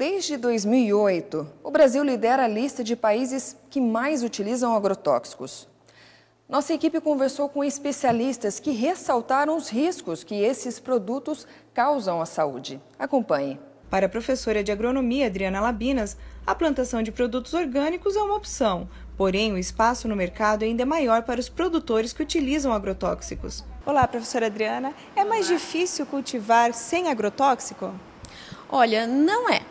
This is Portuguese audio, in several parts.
Desde 2008, o Brasil lidera a lista de países que mais utilizam agrotóxicos. Nossa equipe conversou com especialistas que ressaltaram os riscos que esses produtos causam à saúde. Acompanhe. Para a professora de agronomia, Adriana Labinas, a plantação de produtos orgânicos é uma opção, porém o espaço no mercado ainda é maior para os produtores que utilizam agrotóxicos. Olá, professora Adriana. É mais difícil cultivar sem agrotóxico? Olha, não é.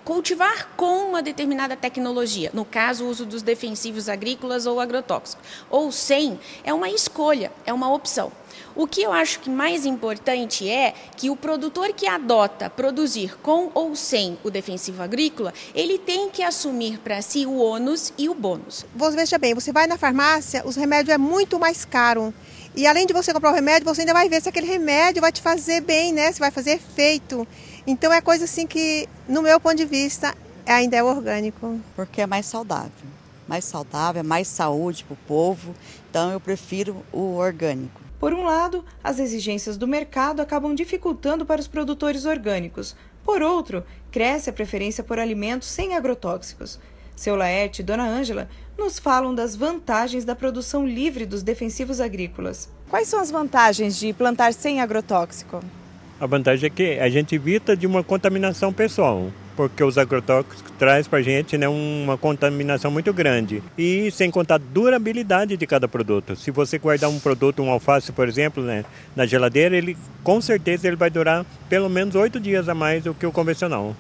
Cultivar com uma determinada tecnologia, no caso o uso dos defensivos agrícolas ou agrotóxicos, ou sem, é uma escolha, é uma opção. O que eu acho que mais importante é que o produtor que adota produzir com ou sem o defensivo agrícola, ele tem que assumir para si o ônus e o bônus. Veja bem, você vai na farmácia, os remédios é muito mais caro. E além de você comprar o remédio, você ainda vai ver se aquele remédio vai te fazer bem, né? Se vai fazer efeito. Então é coisa assim que, no meu ponto de vista, ainda é orgânico. Porque é mais saudável, é mais saúde para o povo, então eu prefiro o orgânico. Por um lado, as exigências do mercado acabam dificultando para os produtores orgânicos. Por outro, cresce a preferência por alimentos sem agrotóxicos. Seu Laerte e Dona Ângela nos falam das vantagens da produção livre dos defensivos agrícolas. Quais são as vantagens de plantar sem agrotóxico? A vantagem é que a gente evita de uma contaminação pessoal, porque os agrotóxicos trazem para a gente, né, uma contaminação muito grande. E sem contar a durabilidade de cada produto. Se você guardar um produto, um alface, por exemplo, né, na geladeira, com certeza ele vai durar pelo menos 8 dias a mais do que o convencional.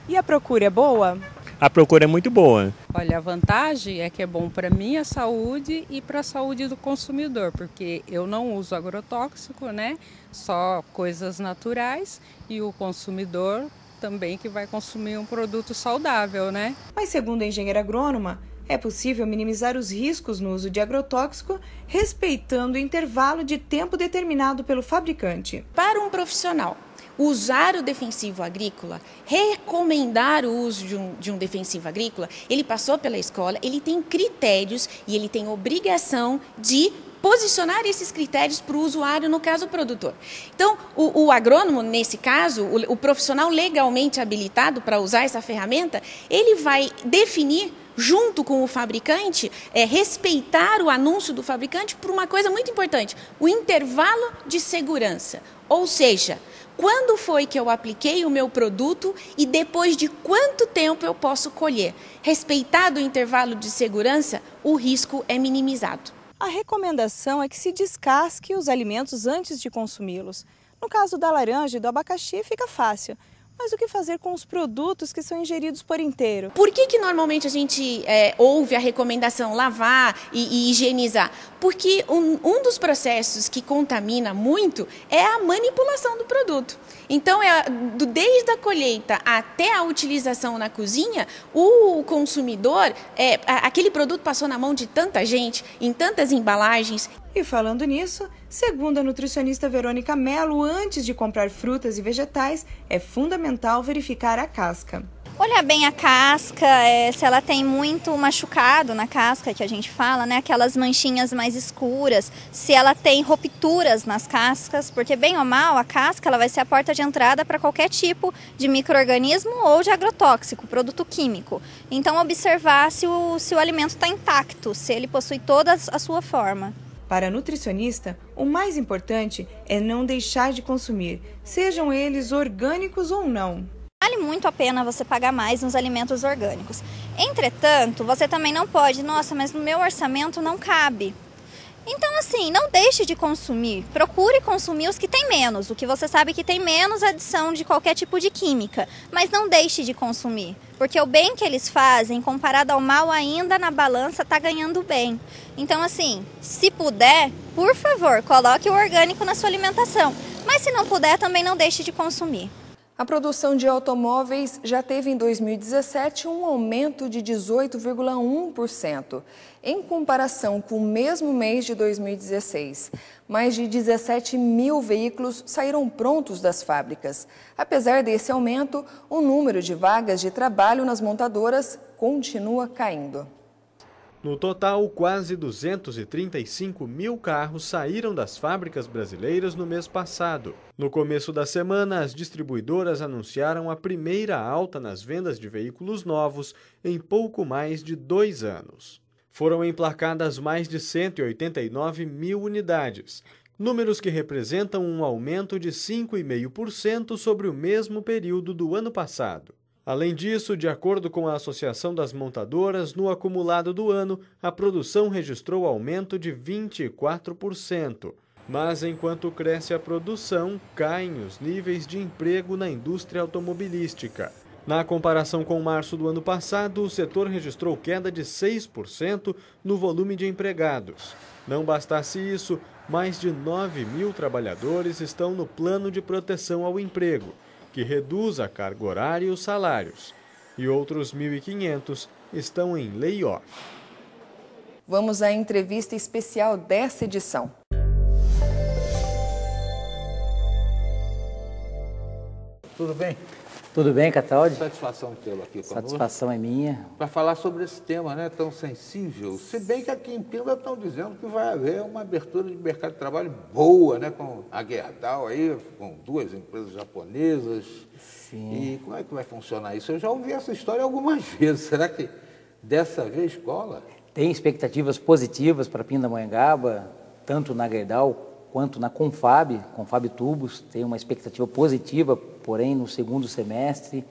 E a procura é boa? A procura é muito boa. Olha, a vantagem é que é bom para a minha saúde e para a saúde do consumidor, porque eu não uso agrotóxico, né? Só coisas naturais, e o consumidor também que vai consumir um produto saudável, né? Mas segundo a engenheira agrônoma, é possível minimizar os riscos no uso de agrotóxico, respeitando o intervalo de tempo determinado pelo fabricante. Para um profissional usar o defensivo agrícola, recomendar o uso de um defensivo agrícola, ele passou pela escola, ele tem critérios e ele tem obrigação de posicionar esses critérios para o usuário, no caso o produtor. Então, o agrônomo, nesse caso, o profissional legalmente habilitado para usar essa ferramenta, ele vai definir, junto com o fabricante, respeitar o anúncio do fabricante por uma coisa muito importante, o intervalo de segurança. Ou seja, quando foi que eu apliquei o meu produto e depois de quanto tempo eu posso colher? Respeitado o intervalo de segurança, o risco é minimizado. A recomendação é que se descasque os alimentos antes de consumi-los. No caso da laranja e do abacaxi fica fácil. Mas o que fazer com os produtos que são ingeridos por inteiro? Por que normalmente a gente ouve a recomendação lavar e higienizar? Porque um dos processos que contamina muito é a manipulação do produto. Então, desde a colheita até a utilização na cozinha, o consumidor, aquele produto passou na mão de tanta gente, em tantas embalagens. E falando nisso, segundo a nutricionista Verônica Mello, antes de comprar frutas e vegetais, é fundamental verificar a casca. Olhar bem a casca, se ela tem muito machucado na casca, que a gente fala, né? Aquelas manchinhas mais escuras, se ela tem rupturas nas cascas, porque bem ou mal a casca ela vai ser a porta de entrada para qualquer tipo de micro-organismo ou de agrotóxico, produto químico. Então observar se o alimento está intacto, se ele possui toda a sua forma. Para a nutricionista, o mais importante é não deixar de consumir, sejam eles orgânicos ou não. Vale muito a pena você pagar mais nos alimentos orgânicos. Entretanto, você também não pode, nossa, mas no meu orçamento não cabe. Então, assim, não deixe de consumir. Procure consumir os que tem menos. O que você sabe que tem menos adição de qualquer tipo de química. Mas não deixe de consumir. Porque o bem que eles fazem, comparado ao mal ainda na balança, está ganhando bem. Então, assim, se puder, por favor, coloque o orgânico na sua alimentação. Mas se não puder, também não deixe de consumir. A produção de automóveis já teve em 2017 um aumento de 18,1%, em comparação com o mesmo mês de 2016. Mais de 17 mil veículos saíram prontos das fábricas. Apesar desse aumento, o número de vagas de trabalho nas montadoras continua caindo. No total, quase 235 mil carros saíram das fábricas brasileiras no mês passado. No começo da semana, as distribuidoras anunciaram a primeira alta nas vendas de veículos novos em pouco mais de 2 anos. Foram emplacadas mais de 189 mil unidades, números que representam um aumento de 5,5% sobre o mesmo período do ano passado. Além disso, de acordo com a Associação das Montadoras, no acumulado do ano, a produção registrou aumento de 24%. Mas enquanto cresce a produção, caem os níveis de emprego na indústria automobilística. Na comparação com março do ano passado, o setor registrou queda de 6% no volume de empregados. Não bastasse isso, mais de 9 mil trabalhadores estão no plano de proteção ao emprego, que reduz a carga horária e os salários, e outros 1.500 estão em layoff. Vamos à entrevista especial dessa edição. Tudo bem? Tudo bem, Cataldi? Satisfação tê-lo aqui conosco. Satisfação é minha. Para falar sobre esse tema, né, tão sensível. Se bem que aqui em Pinda estão dizendo que vai haver uma abertura de mercado de trabalho boa, né, com a Gerdau aí, com 2 empresas japonesas. Sim. E como é que vai funcionar isso? Eu já ouvi essa história algumas vezes. Será que dessa vez cola? Tem expectativas positivas para Pindamonhangaba, tanto na Gerdau quanto na Confab Tubos, tem uma expectativa positiva, porém no segundo semestre.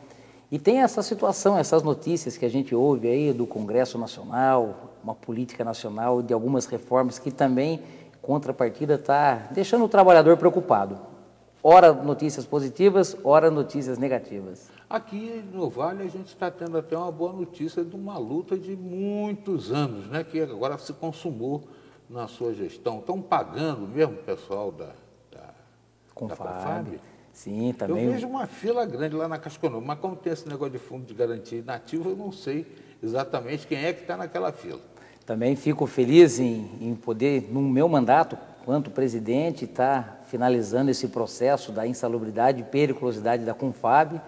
E tem essa situação, essas notícias que a gente ouve aí do Congresso Nacional, uma política nacional de algumas reformas que também, contrapartida, está deixando o trabalhador preocupado. Ora notícias positivas, ora notícias negativas. Aqui no Vale a gente está tendo até uma boa notícia de uma luta de muitos anos, né, que agora se consumou na sua gestão. Estão pagando mesmo o pessoal da Confab? Sim, também. Eu vejo uma fila grande lá na Casconoma, mas como tem esse negócio de fundo de garantia inativo, eu não sei exatamente quem é que está naquela fila. Também fico feliz em poder, no meu mandato, quanto presidente, estar finalizando esse processo da insalubridade e periculosidade da Confab,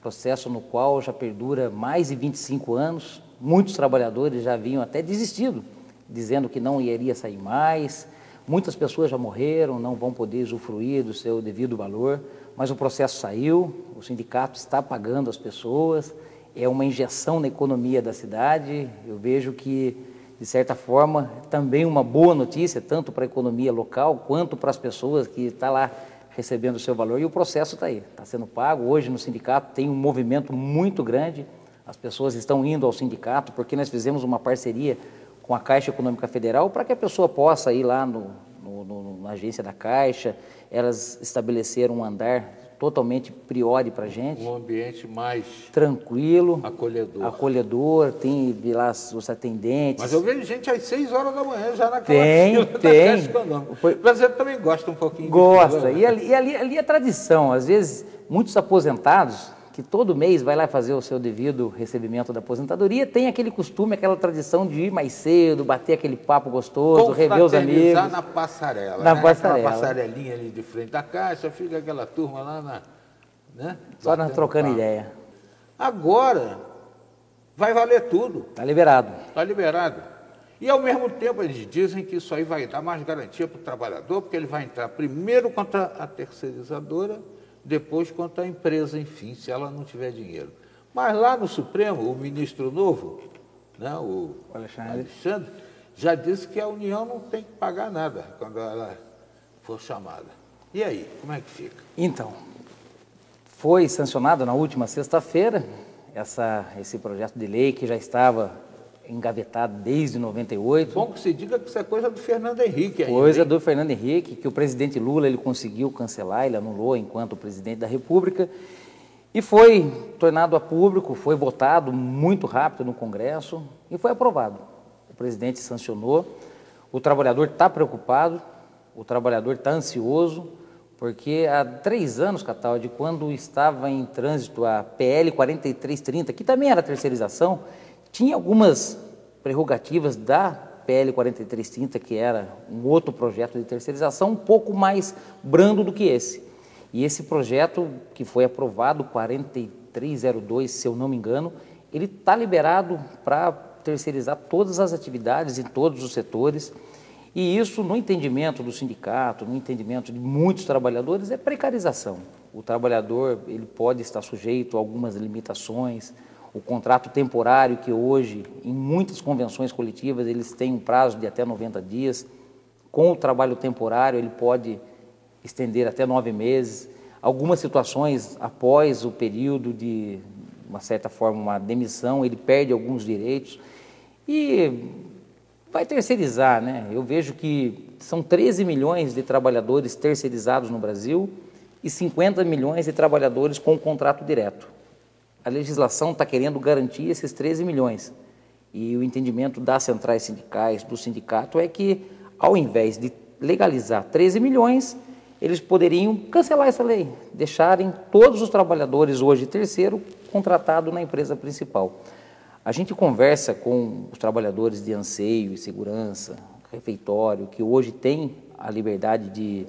processo no qual já perdura mais de 25 anos. Muitos trabalhadores já haviam até desistido, dizendo que não iria sair mais. Muitas pessoas já morreram, não vão poder usufruir do seu devido valor, mas o processo saiu, o sindicato está pagando as pessoas, é uma injeção na economia da cidade. Eu vejo que, de certa forma, também uma boa notícia, tanto para a economia local, quanto para as pessoas que estão lá recebendo o seu valor. E o processo está aí, está sendo pago. Hoje no sindicato tem um movimento muito grande, as pessoas estão indo ao sindicato, porque nós fizemos uma parceria com a Caixa Econômica Federal, para que a pessoa possa ir lá na agência da Caixa. Elas estabeleceram um andar totalmente priori para a gente. Um ambiente mais tranquilo, acolhedor, tem lá os atendentes. Mas eu vejo gente às 6 horas da manhã já naquela fila da Caixa Econômica. O brasileiro também gosta um pouquinho Gosta, e ali é tradição. Às vezes, muitos aposentados, que todo mês vai lá fazer o seu devido recebimento da aposentadoria, tem aquele costume, aquela tradição de ir mais cedo, bater aquele papo gostoso, rever os amigos. Na passarela, na né? passarela. Aquela passarelinha ali de frente da Caixa, fica aquela turma lá né? Só trocando ideia. Agora, vai valer tudo. Está liberado. Está liberado. E, ao mesmo tempo, eles dizem que isso aí vai dar mais garantia para o trabalhador, porque ele vai entrar primeiro contra a terceirizadora, depois contra a empresa, enfim, se ela não tiver dinheiro. Mas lá no Supremo, o ministro novo, né, o Alexandre, já disse que a União não tem que pagar nada quando ela for chamada. E aí, como é que fica? Então, foi sancionado na última sexta-feira esse projeto de lei que já estava engavetado desde 98. Bom que se diga que isso é coisa do Fernando Henrique ainda. Coisa do Fernando Henrique, que o presidente Lula ele conseguiu cancelar, ele anulou enquanto presidente da República, e foi tornado a público, foi votado muito rápido no Congresso e foi aprovado. O presidente sancionou, o trabalhador está preocupado, o trabalhador está ansioso, porque há 3 anos, Cataldi, quando estava em trânsito a PL 4330, que também era terceirização, tinha algumas prerrogativas da PL 4330, que era um outro projeto de terceirização, um pouco mais brando do que esse. E esse projeto, que foi aprovado, 4302, se eu não me engano, ele está liberado para terceirizar todas as atividades em todos os setores. E isso, no entendimento do sindicato, no entendimento de muitos trabalhadores, é precarização. O trabalhador ele pode estar sujeito a algumas limitações. O contrato temporário, que hoje, em muitas convenções coletivas, eles têm um prazo de até 90 dias. Com o trabalho temporário, ele pode estender até 9 meses. Algumas situações, após o período de, uma certa forma, uma demissão, ele perde alguns direitos e vai terceirizar, né? Eu vejo que são 13 milhões de trabalhadores terceirizados no Brasil e 50 milhões de trabalhadores com contrato direto. A legislação está querendo garantir esses 13 milhões. E o entendimento das centrais sindicais, do sindicato, é que, ao invés de legalizar 13 milhões, eles poderiam cancelar essa lei, deixarem todos os trabalhadores hoje terceiro contratados na empresa principal. A gente conversa com os trabalhadores de anseio e segurança, refeitório, que hoje têm a liberdade de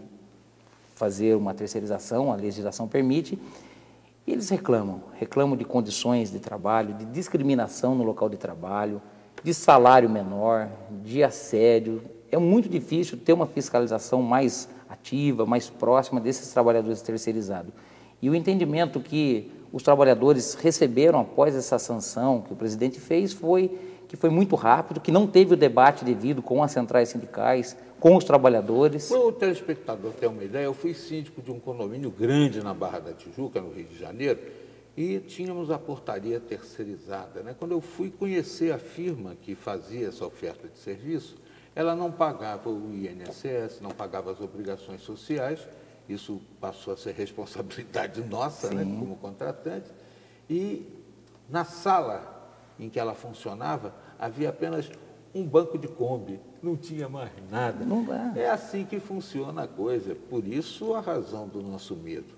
fazer uma terceirização, a legislação permite, e eles reclamam de condições de trabalho, de discriminação no local de trabalho, de salário menor, de assédio. É muito difícil ter uma fiscalização mais ativa, mais próxima desses trabalhadores terceirizados. E o entendimento que os trabalhadores receberam após essa sanção que o presidente fez foi que foi muito rápido, que não teve o debate devido com as centrais sindicais, com os trabalhadores. Para o telespectador ter uma ideia, eu fui síndico de um condomínio grande na Barra da Tijuca, no Rio de Janeiro, e tínhamos a portaria terceirizada, né? Quando eu fui conhecer a firma que fazia essa oferta de serviço, ela não pagava o INSS, não pagava as obrigações sociais, isso passou a ser responsabilidade nossa, né, como contratante, e na sala em que ela funcionava, havia apenas um banco de Kombi, não tinha mais nada. Não dá. É assim que funciona a coisa, por isso a razão do nosso medo.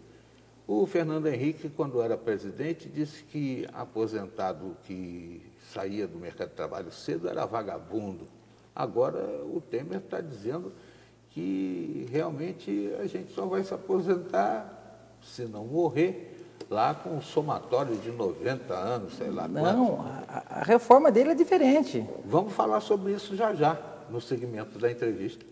O Fernando Henrique, quando era presidente, disse que aposentado que saía do mercado de trabalho cedo era vagabundo. Agora o Temer está dizendo que realmente a gente só vai se aposentar, se não morrer, lá com um somatório de 90 anos, sei lá. Não, a reforma dele é diferente. Vamos falar sobre isso já já, no segmento da entrevista.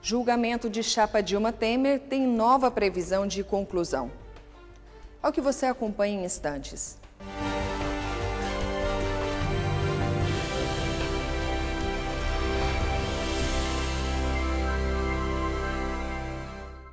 Julgamento de chapa Dilma Temer tem nova previsão de conclusão. Ao que você acompanha em instantes.